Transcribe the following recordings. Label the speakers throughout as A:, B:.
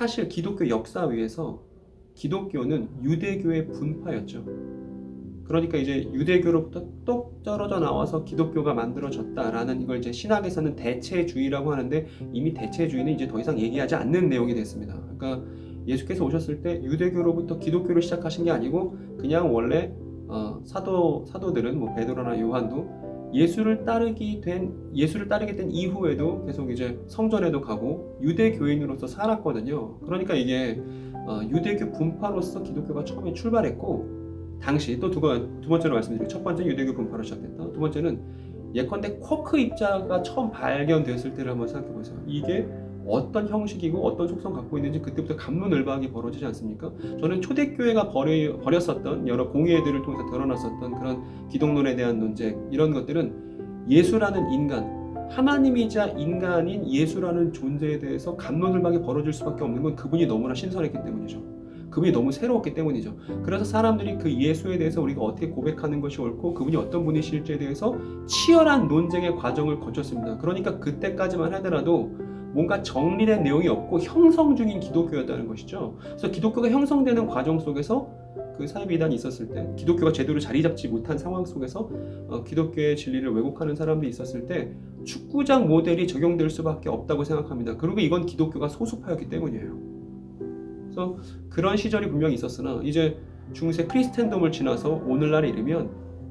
A: 사실 기독교 역사 위에서 기독교는 유대교의 분파였죠. 그러니까 이제 유대교로부터 똑 떨어져 나와서 기독교가 만들어졌다라는 이걸 이제 신학에서는 대체주의라고 하는데, 이미 대체주의는 이제 더 이상 얘기하지 않는 내용이 됐습니다. 그러니까 예수께서 오셨을 때 유대교로부터 기독교를 시작하신 게 아니고 그냥 원래 사도들은 뭐 베드로나 요한도 예수를 따르게 된 이후에도 계속 이제 성전에도 가고 유대교인으로서 살았거든요. 그러니까 이게 유대교 분파로서 기독교가 처음에 출발했고, 당시 또 두 번째로 말씀드리고, 첫 번째 유대교 분파로 시작됐다. 두 번째는 예컨대 쿼크 입자가 처음 발견됐을 때를 한번 생각해 보세요. 이게 어떤 형식이고 어떤 속성 갖고 있는지 그때부터 갑론을박이 벌어지지 않습니까? 저는 초대교회가 버렸었던 여러 공예들을 통해서 드러났었던 그런 기독론에 대한 논쟁, 이런 것들은 예수라는 인간, 하나님이자 인간인 예수라는 존재에 대해서 갑론을박이 벌어질 수밖에 없는 건 그분이 너무나 신선했기 때문이죠. 그분이 너무 새로웠기 때문이죠. 그래서 사람들이 그 예수에 대해서 우리가 어떻게 고백하는 것이 옳고 그분이 어떤 분이실지에 대해서 치열한 논쟁의 과정을 거쳤습니다. 그러니까 그때까지만 하더라도 뭔가 정리된 내용이 없고 형성 중인 기독교였다는 것이죠. 그래서 기독교가 형성되는 과정 속에서 그 사이비 이단이 있었을 때, 기독교가 제대로 자리 잡지 못한 상황 속에서 기독교의 진리를 왜곡하는 사람들이 있었을 때 축구장 모델이 적용될 수밖에 없다고 생각합니다. 그리고 이건 기독교가 소수파였기 때문이에요. 그래서 그런 시절이 분명히 있었으나 이제 중세 크리스텐덤을 지나서 오늘날에 이르면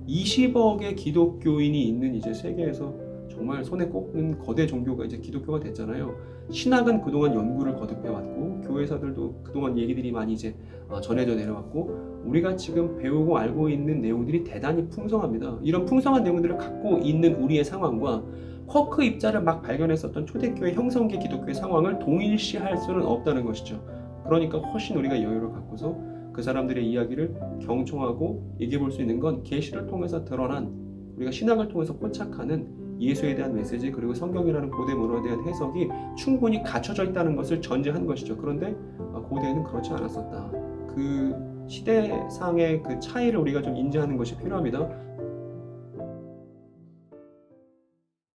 A: 20억의 기독교인이 있는 이제 세계에서 정말 손에 꼽는 거대 종교가 이제 기독교가 됐잖아요. 신학은 그동안 연구를 거듭해왔고 교회사들도 그동안 얘기들이 많이 이제 전해져 내려왔고, 우리가 지금 배우고 알고 있는 내용들이 대단히 풍성합니다. 이런 풍성한 내용들을 갖고 있는 우리의 상황과 쿼크 입자를 막 발견했었던 초대교회 형성기 기독교의 상황을 동일시할 수는 없다는 것이죠. 그러니까 훨씬 우리가 여유를 갖고서 그 사람들의 이야기를 경청하고 얘기해 볼 수 있는 건 계시를 통해서 드러난, 우리가 신학을 통해서 포착하는 예수에 대한 메시지, 그리고 성경이라는 고대 문화에 대한 해석이 충분히 갖춰져 있다는 것을 전제한 것이죠. 그런데 고대에는 그렇지 않았었다. 그 시대상의 그 차이를 우리가 좀 인지하는 것이 필요합니다.